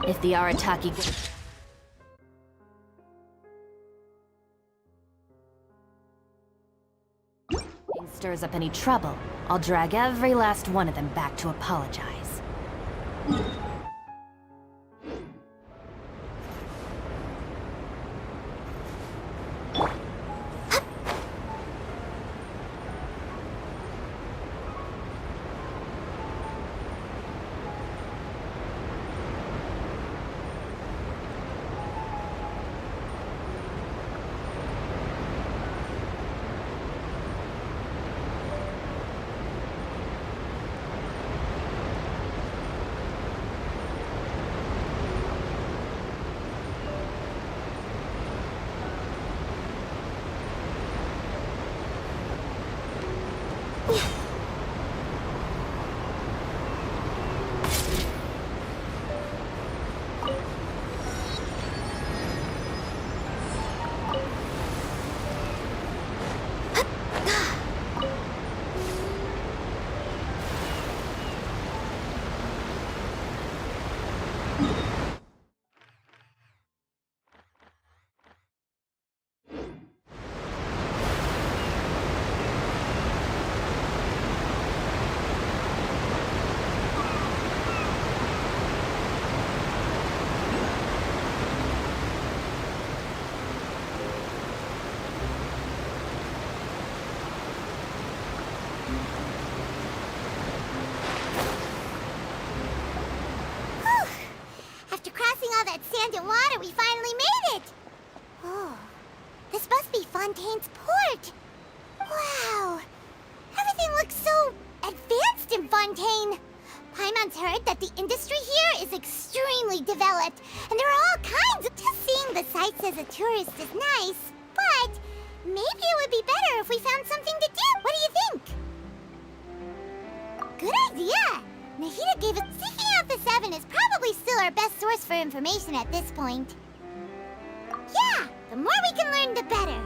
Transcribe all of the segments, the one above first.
If the Arataki stirs up any trouble, I'll drag every last one of them back to apologize. After crossing all that sand and water, we finally made it! Oh, this must be Fontaine's port! Wow! Everything looks so advanced in Fountaine! Paimon's heard that the industry here is extremely developed, and there are all kinds of... Just seeing the sights as a tourist is nice, but maybe it would be better if we found something to do. What do you think? Good idea! Nahida gave us... Seeking out the Seven is probably still our best source for information at this point. Yeah, the more we can learn, the better.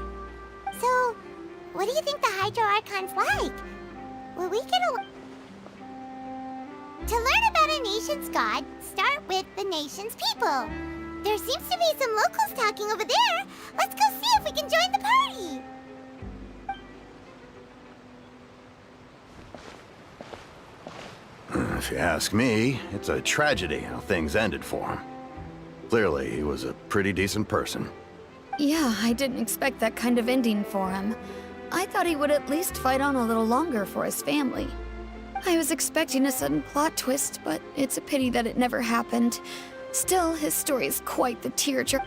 So, what do you think the Hydro Archon's like? Will we get a... To learn about a nation's god, start with the nation's people. There seems to be some locals talking over there. Let's go see if we can join the party. If you ask me, it's a tragedy how things ended for him. Clearly, he was a pretty decent person. Yeah, I didn't expect that kind of ending for him. I thought he would at least fight on a little longer for his family. I was expecting a sudden plot twist, but it's a pity that it never happened. Still, his story is quite the tearjerker.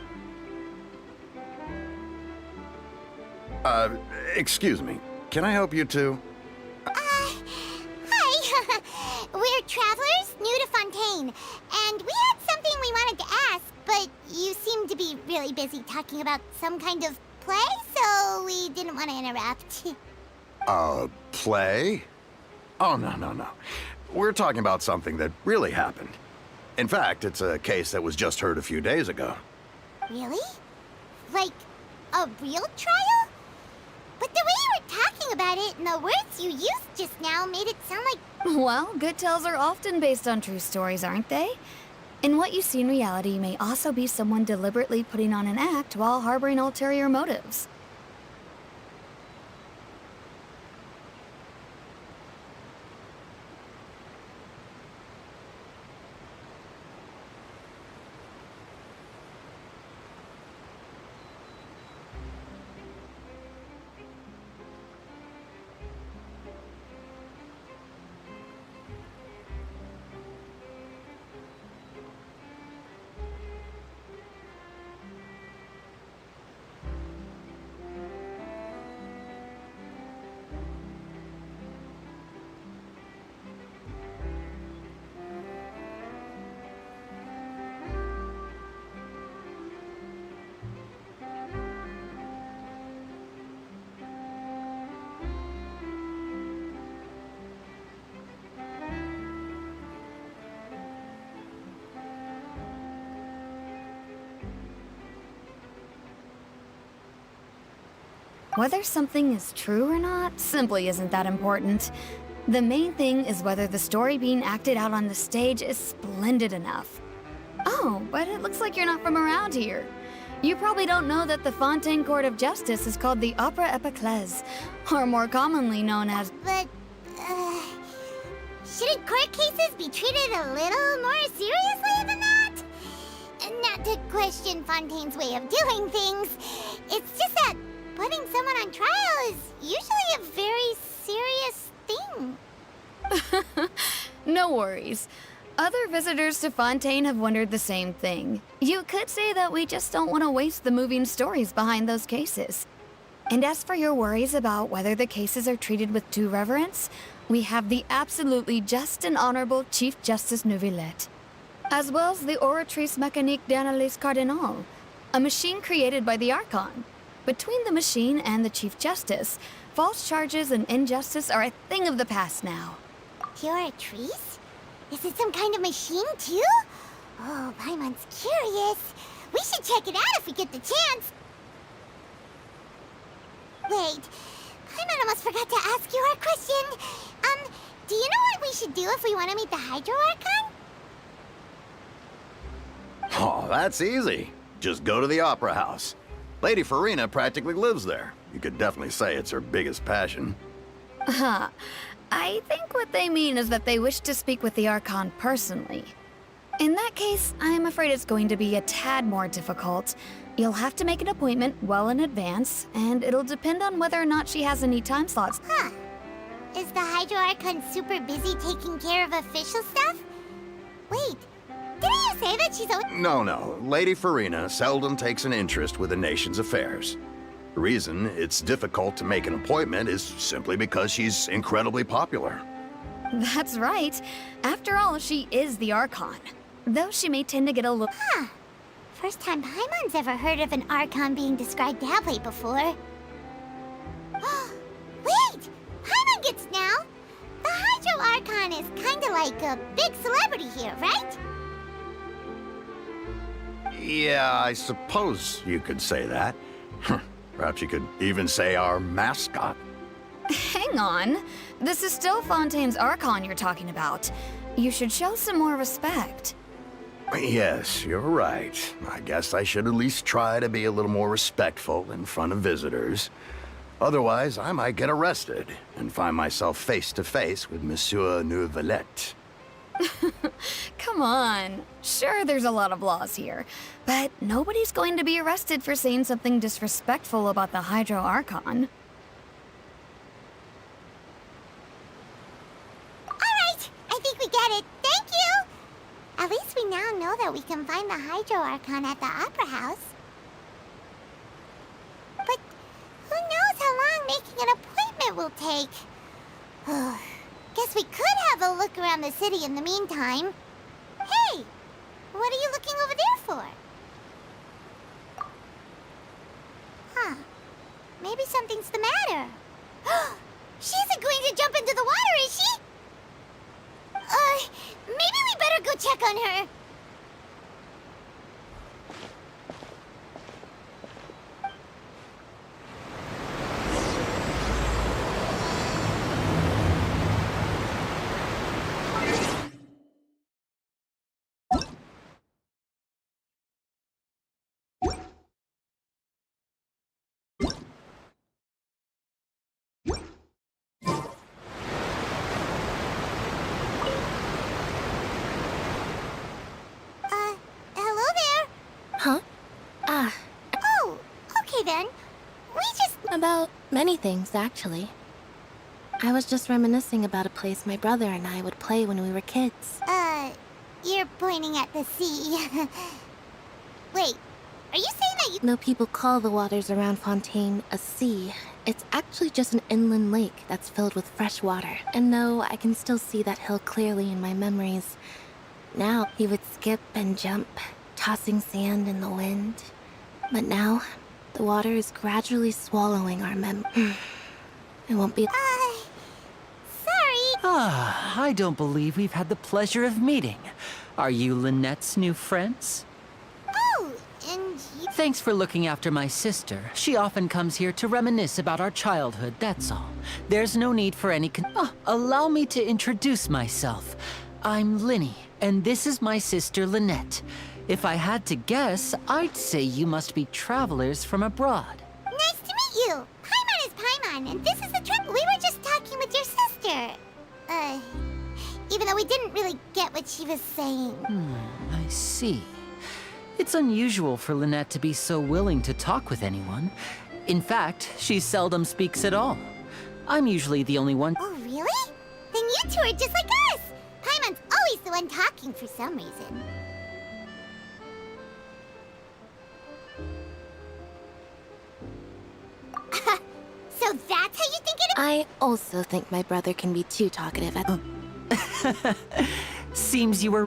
Excuse me. Can I help you too? Hi. We're travelers new to Fountaine, and we had something we wanted to ask, but you seem to be really busy talking about some kind of play, so we didn't want to interrupt. Play? Oh, no. We're talking about something that really happened. In fact, it's a case that was just heard a few days ago. Really? Like, a real trial? But the way you were talking about it and the words you used just now made it sound like... Well, good tales are often based on true stories, aren't they? And what you see in reality may also be someone deliberately putting on an act while harboring ulterior motives. Whether something is true or not simply isn't that important. The main thing is whether the story being acted out on the stage is splendid enough. Oh, but it looks like you're not from around here. You probably don't know that the Fountaine Court of Justice is called the Opera Epiclese, or more commonly known as... But, shouldn't court cases be treated a little more seriously than that? Not to question Fontaine's way of doing things. It's just that putting someone on trial is usually a very serious thing. No worries. Other visitors to Fountaine have wondered the same thing. You could say that we just don't want to waste the moving stories behind those cases. And as for your worries about whether the cases are treated with due reverence, we have the absolutely just and honorable Chief Justice Neuvillette, as well as the Oratrice Mécanique d'Analyse Cardinal, a machine created by the Archon. Between the machine and the Chief Justice, false charges and injustice are a thing of the past now. Oratrice? Is it some kind of machine, too? Oh, Paimon's curious. We should check it out if we get the chance. Wait, Paimon almost forgot to ask you our question. Do you know what we should do if we want to meet the Hydro Archon? Oh, that's easy. Just go to the Opera House. Lady Farina practically lives there. You could definitely say it's her biggest passion. Huh. I think what they mean is that they wish to speak with the Archon personally. In that case, I'm afraid it's going to be a tad more difficult. You'll have to make an appointment well in advance, and it'll depend on whether or not she has any time slots. Huh. Is the Hydro Archon super busy taking care of official stuff? Wait, didn't you say that she's always... No. Lady Farina seldom takes an interest with the nation's affairs. The reason it's difficult to make an appointment is simply because she's incredibly popular. That's right. After all, she is the Archon. Though she may tend to get a little... Huh. First time Paimon's ever heard of an Archon being described that way before. Wait! Paimon gets now! The Hydro Archon is kinda like a big celebrity here, right? Yeah, I suppose you could say that. Perhaps you could even say our mascot. Hang on. This is still Fontaine's Archon you're talking about. You should show some more respect. Yes, you're right. I guess I should at least try to be a little more respectful in front of visitors. Otherwise, I might get arrested and find myself face to face with Monsieur Neuvillette. Come on. Sure, there's a lot of laws here, but nobody's going to be arrested for saying something disrespectful about the Hydro Archon. Alright, I think we get it. Thank you! At least we now know that we can find the Hydro Archon at the Opera House. But who knows how long making an appointment will take? Guess we could have a look around the city in the meantime. Hey! What are you looking over there for? Huh. Maybe something's the matter. She isn't going to jump into the water, is she? Maybe we better go check on her. Hello there. Huh? Oh, okay then. We just... About many things, actually. I was just reminiscing about a place my brother and I would play when we were kids. You're pointing at the sea. Wait, are you saying that you... Though people call the waters around Fountaine a sea, it's actually just an inland lake that's filled with fresh water. And no, I can still see that hill clearly in my memories. Now, he would skip and jump, tossing sand in the wind. But now, the water is gradually swallowing our It won't be... sorry. I don't believe we've had the pleasure of meeting. Are you Lynette's new friends? Oh, and you... Thanks for looking after my sister. She often comes here to reminisce about our childhood, that's all. There's no need for any allow me to introduce myself. I'm Linny, and this is my sister Lynette. If I had to guess, I'd say you must be travelers from abroad. Nice to meet you. Paimon is Paimon, and this is the trip. We were just talking with your sister. Even though we didn't really get what she was saying. I see. It's unusual for Lynette to be so willing to talk with anyone. In fact, she seldom speaks at all. I'm usually the only one. Oh, really? Then you two are just like us. Paimon's always the one talking for some reason. So that's how you think it is? I also think my brother can be too talkative at. Seems you were...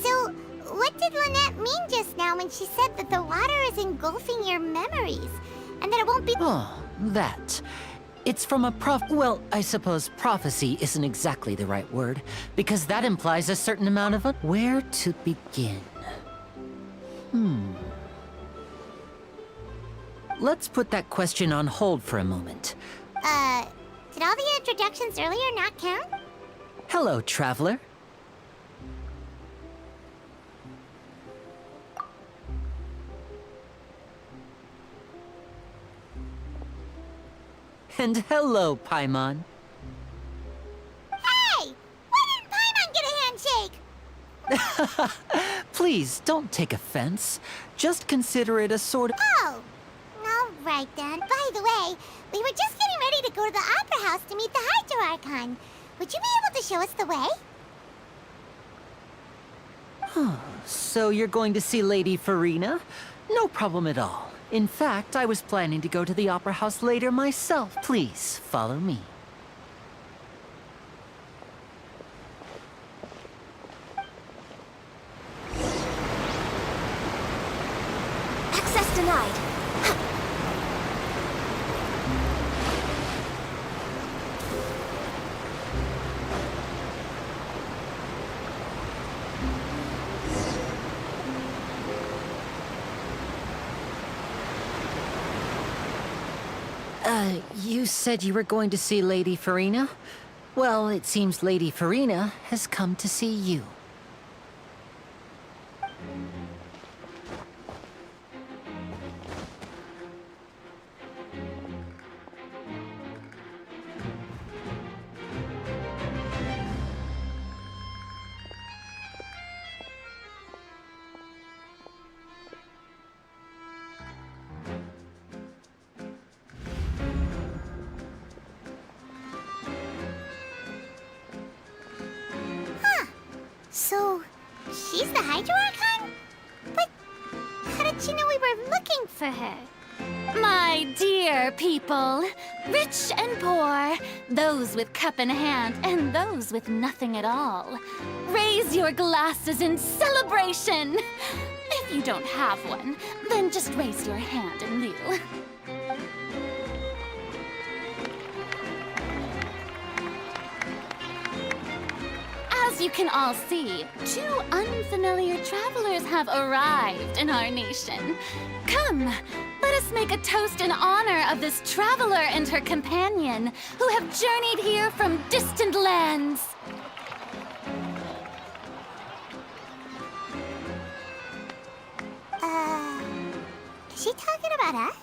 So, what did Lynette mean just now when she said that the water is engulfing your memories? And that it won't be... Oh, that. It's from a well, I suppose prophecy isn't exactly the right word, because that implies a certain amount of Where to begin? Let's put that question on hold for a moment. Did all the introductions earlier not count? Hello, traveler. And hello, Paimon. Hey! Why didn't Paimon get a handshake? Please, don't take offense. Just consider it a sort of... Oh! All right then. By the way, we were just getting ready to go to the Opera House to meet the Hydro Archon. Would you be able to show us the way? So you're going to see Lady Farina? No problem at all. In fact, I was planning to go to the Opera House later myself. Please, follow me. Access denied. You said you were going to see Lady Farina? Well, it seems Lady Farina has come to see you. So, she's the Hydro Archon? But how did she know we were looking for her? My dear people, rich and poor, those with cup in hand and those with nothing at all, raise your glasses in celebration. If you don't have one, then just raise your hand in lieu. As you can all see, two unfamiliar travelers have arrived in our nation. Come, let us make a toast in honor of this traveler and her companion who have journeyed here from distant lands. Is she talking about us?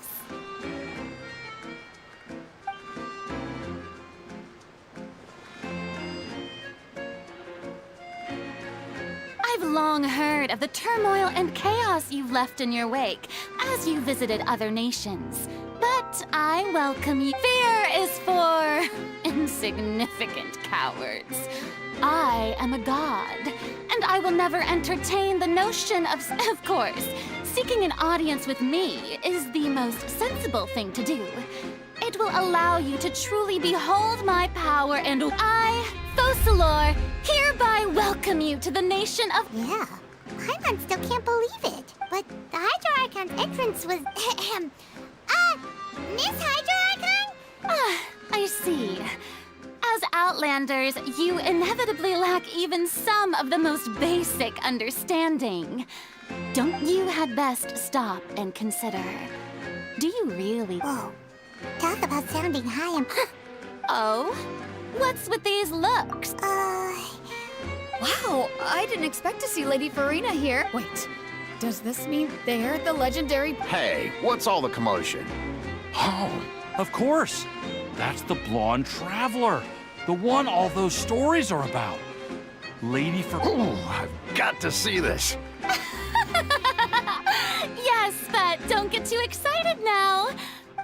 I've long heard of the turmoil and chaos you've left in your wake as you visited other nations. But I welcome you. Fear is for insignificant cowards. I am a god, and I will never entertain the notion of course, seeking an audience with me is the most sensible thing to do. It will allow you to truly behold my power, and I, Focalor, hereby welcome you to the nation of... Yeah, Paimon still can't believe it. But the Hydro Archon's entrance was... Miss Hydro Archon? I see. As Outlanders, you inevitably lack even some of the most basic understanding. Don't you had best stop and consider, do you really... Whoa, talk about sounding high and... Oh? What's with these looks? Wow, I didn't expect to see Lady Farina here. Wait, does this mean they're the legendary... Hey, what's all the commotion? Oh, of course. That's the blonde traveler. The one all those stories are about. Lady for... Ooh, I've got to see this. Yes, but don't get too excited now.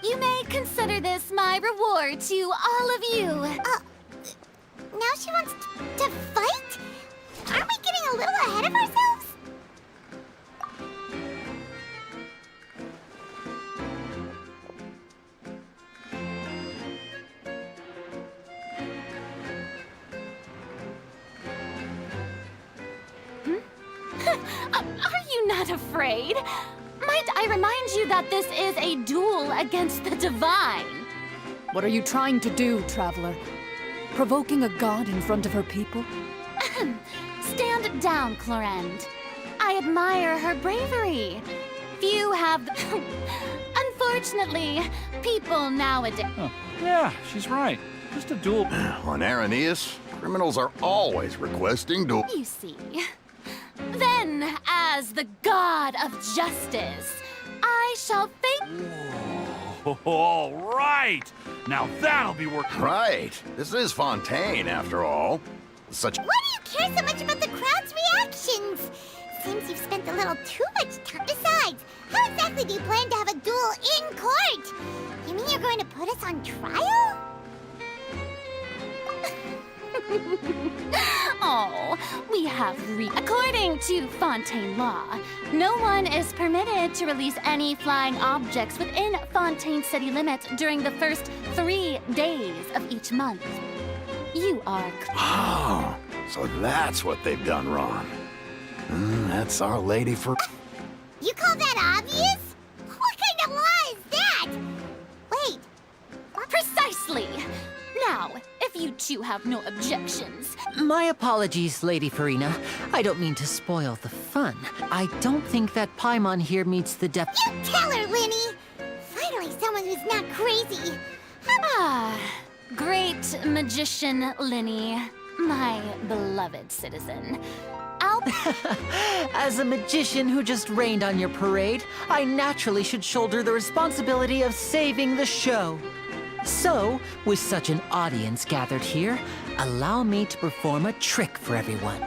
You may consider this my reward to all of you. Now she wants to fight? Aren't we getting a little ahead of ourselves? Are you not afraid? Might I remind you that this is a duel against the divine? What are you trying to do, Traveler? Provoking a god in front of her people? Stand down, Clorend. I admire her bravery. Few have the... Unfortunately, people nowadays... Oh, yeah, she's right. Just a duel. On Araneus, criminals are always requesting duel. You see. Then, as the god of justice, I shall face... All right. Now that'll be work. Right. This is Fountaine, after all. Such... Why do you care so much about the crowd's reactions? Seems you've spent a little too much time. Besides, how exactly do you plan to have a duel in court? You mean you're going to put us on trial? Oh, we have According to Fountaine law, no one is permitted to release any flying objects within Fountaine city limits during the first 3 days of each month. You are... Oh, so that's what they've done wrong. That's our lady for... You call that obvious? What kind of law is that? Wait. Precisely! Now, if you two have no objections... My apologies, Lady Farina. I don't mean to spoil the fun. I don't think that Paimon here meets the depth... You tell her, Linny! Finally someone who's not crazy. Great magician Linny, my beloved citizen. As a magician who just rained on your parade, I naturally should shoulder the responsibility of saving the show. So, with such an audience gathered here, allow me to perform a trick for everyone.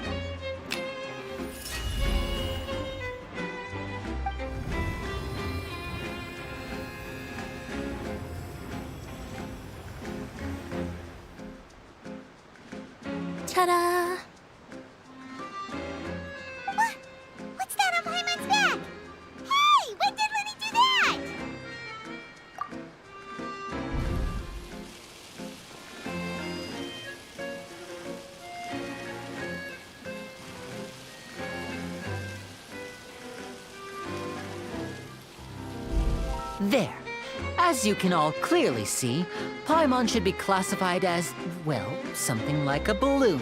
Ta-da! What's that on Paimon's back? Hey, when did Linny do that? There. As you can all clearly see, Paimon should be classified as, well, something like a balloon.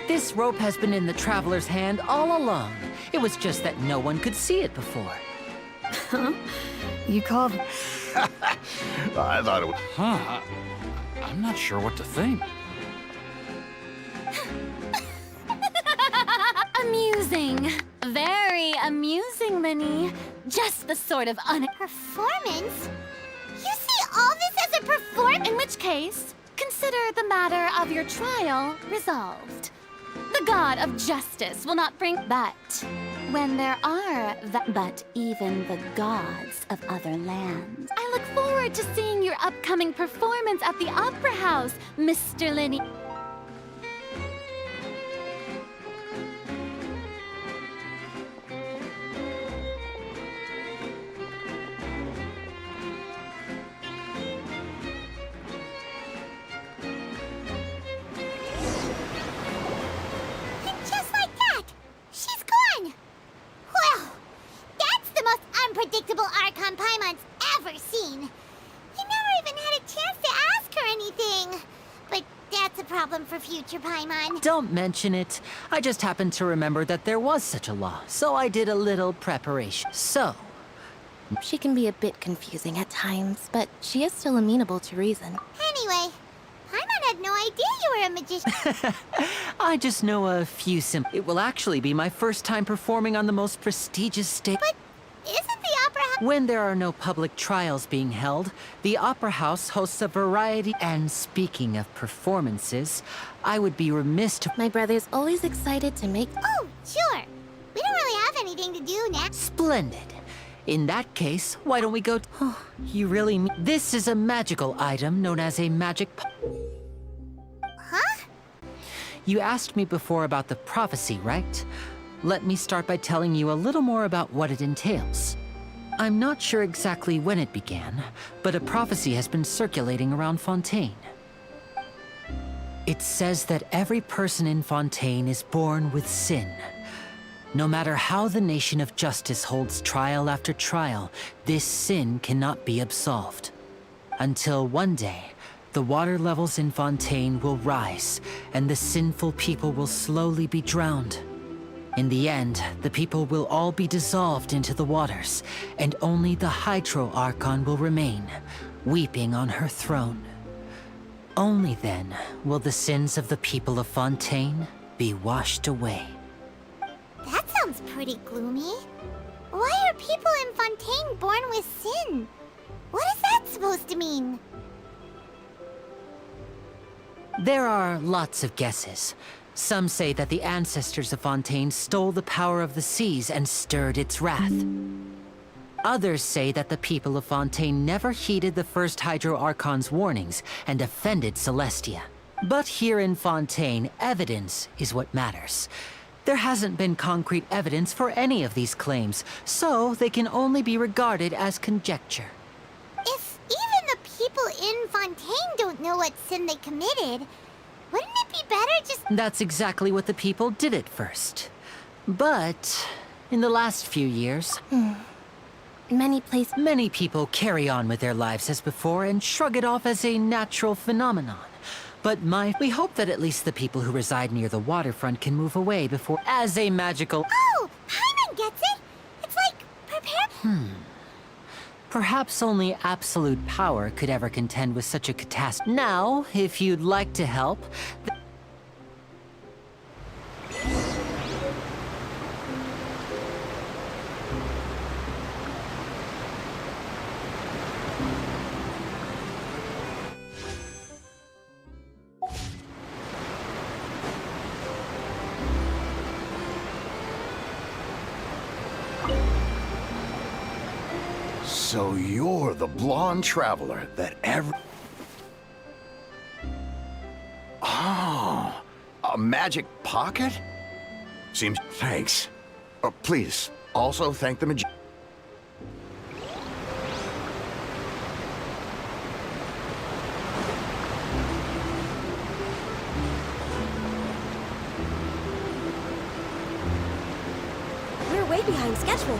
This rope has been in the Traveler's hand all along. It was just that no one could see it before. You call... I thought it was... Huh. I'm not sure what to think. Amusing. Very amusing, Linny. Just the sort of Performance? You see all this as a performance? In which case, consider the matter of your trial resolved. The god of justice will not bring... But when there are but even the gods of other lands. I look forward to seeing your upcoming performance at the Opera House, Mr. Linny. Just like that, she's gone. Well, that's the most unpredictable Archon Paimon's ever seen. You never even had a chance to ask her anything. But that's a problem for future Paimon. Don't mention it. I just happened to remember that there was such a law, so I did a little preparation. So, She can be a bit confusing at times, but she is still amenable to reason. Anyway, Paimon had no idea you were a magician. I just know a few It will actually be my first time performing on the most prestigious stage. But isn't the opera house... When there are no public trials being held, the Opera House hosts a variety. And speaking of performances, I would be remiss to. My brother's always excited to make. Oh, sure. We don't really have anything to do now. Splendid. In that case, why don't we go? Oh, you really mean. This is a magical item known as a magic. Huh? You asked me before about the prophecy, right? Let me start by telling you a little more about what it entails. I'm not sure exactly when it began, but a prophecy has been circulating around Fountaine. It says that every person in Fountaine is born with sin. No matter how the nation of justice holds trial after trial, this sin cannot be absolved. Until one day, the water levels in Fountaine will rise, and the sinful people will slowly be drowned. In the end, the people will all be dissolved into the waters, and only the Hydro Archon will remain, weeping on her throne. Only then will the sins of the people of Fountaine be washed away. That sounds pretty gloomy. Why are people in Fountaine born with sin? What is that supposed to mean? There are lots of guesses. Some say that the ancestors of Fountaine stole the power of the seas and stirred its wrath. Others say that the people of Fountaine never heeded the first Hydro Archon's warnings and offended Celestia. But here in Fountaine, evidence is what matters. There hasn't been concrete evidence for any of these claims, so they can only be regarded as conjecture. If even the people in Fountaine don't know what sin they committed, wouldn't it be better just... That's exactly what the people did at first. But in the last few years... Many people carry on with their lives as before and shrug it off as a natural phenomenon. But we hope that at least the people who reside near the waterfront can move away before... As a magical... Oh, Paimon gets it! It's like, prepare... Perhaps only absolute power could ever contend with such a catastrophe. Now, if you'd like to help... So you're the blonde traveler that Oh, a magic pocket? Seems... Thanks. Please, also thank the magician. We're way behind schedule.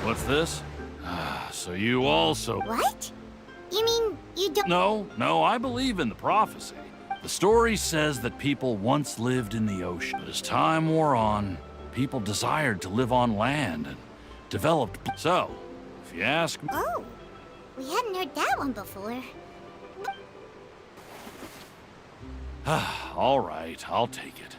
What's this? So you also... What? You mean you don't... No, I believe in the prophecy. The story says that people once lived in the ocean. But as time wore on, people desired to live on land and developed... So, if you ask me... Oh, we hadn't heard that one before. All right, I'll take it.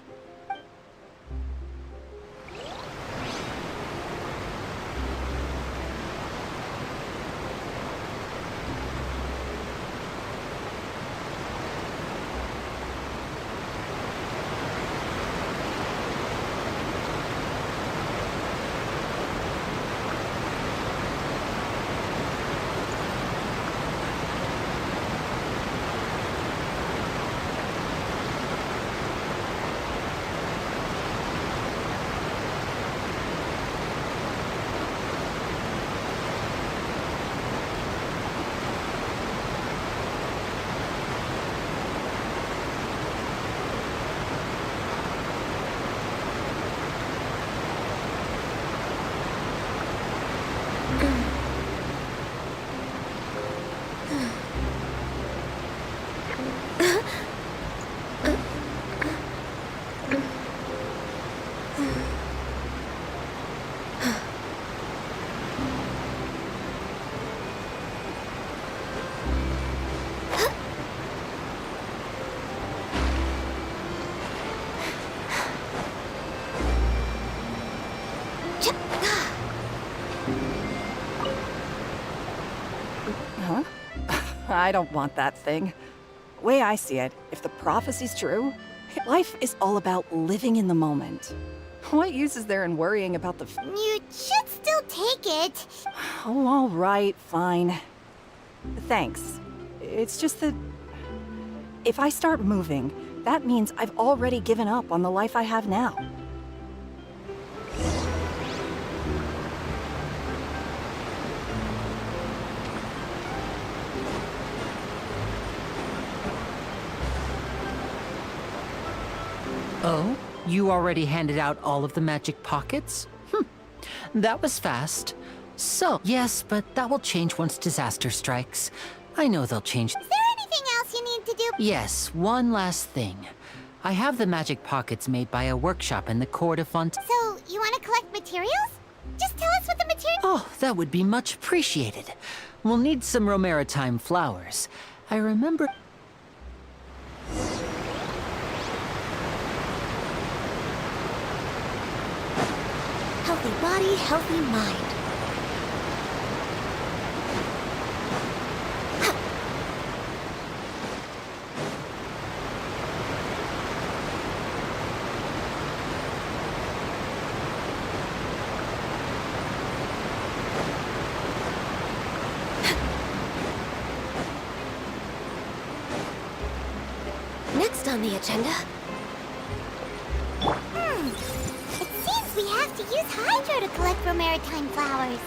Huh? I don't want that thing. Way I see it, if the prophecy's true, life is all about living in the moment. What use is there in worrying about the You should still take it. Oh, all right, fine. Thanks. It's just that if I start moving, that means I've already given up on the life I have now. Oh? You already handed out all of the magic pockets? That was fast. So, yes, but that will change once disaster strikes. I know they'll change. Is there anything else you need to do? Yes, one last thing. I have the magic pockets made by a workshop in the court of Fountaine. So, you want to collect materials? Just tell us what the materials... Oh, that would be much appreciated. We'll need some Romaritime flowers. I remember... Healthy body, healthy mind. Next on the agenda. It seems we have to use Hydro to collect Romaritime flowers.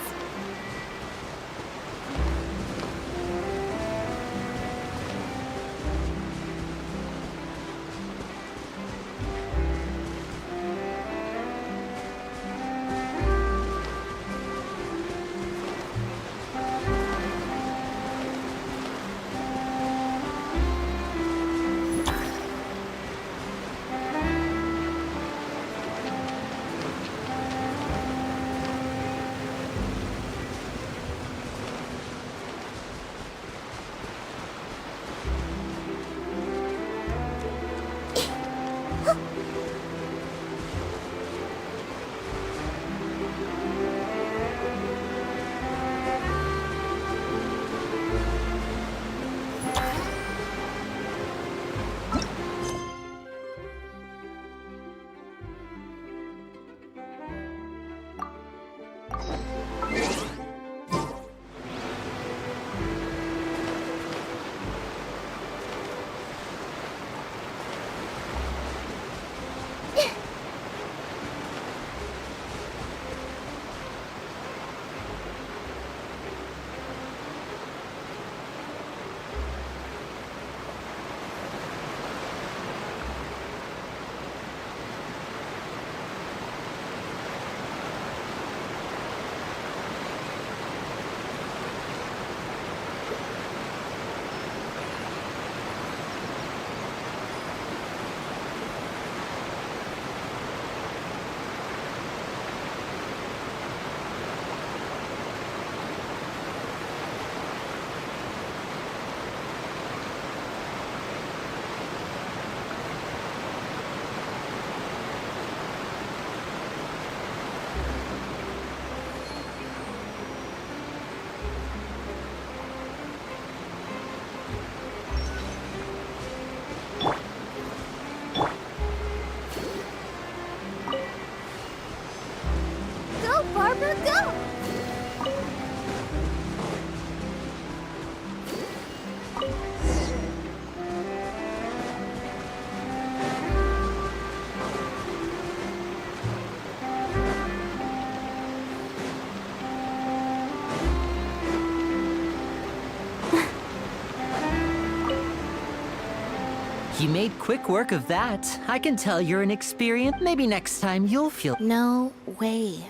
You made quick work of that. I can tell you're an experienced. Maybe next time you'll feel... No way.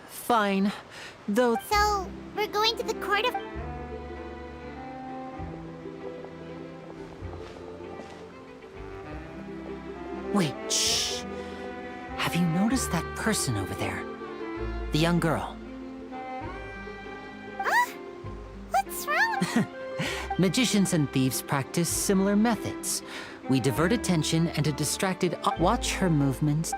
Fine. Though... So, we're going to the court of... Wait, shh. Have you noticed that person over there? The young girl. Huh? What's wrong? Magicians and thieves practice similar methods. We divert attention and a distracted... Watch her movements.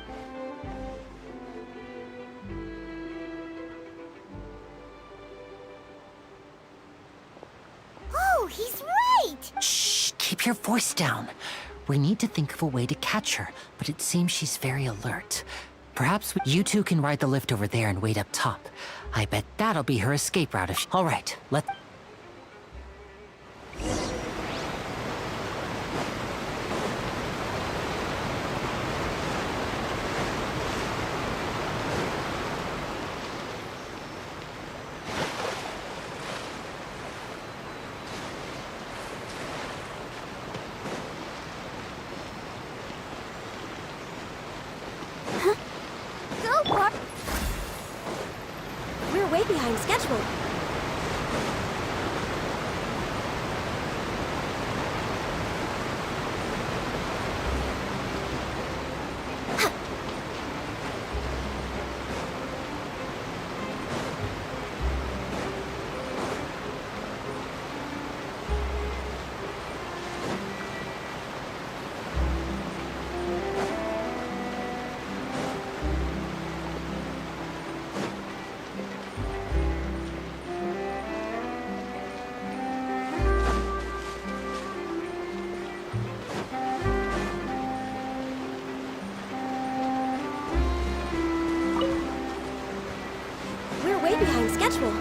your voice down. We need to think of a way to catch her, but it seems she's very alert. Perhaps you two can ride the lift over there and wait up top. I bet that'll be her escape route if she... All right, let... Go, Bart! We're way behind schedule. We're way behind schedule.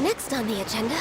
Next on the agenda,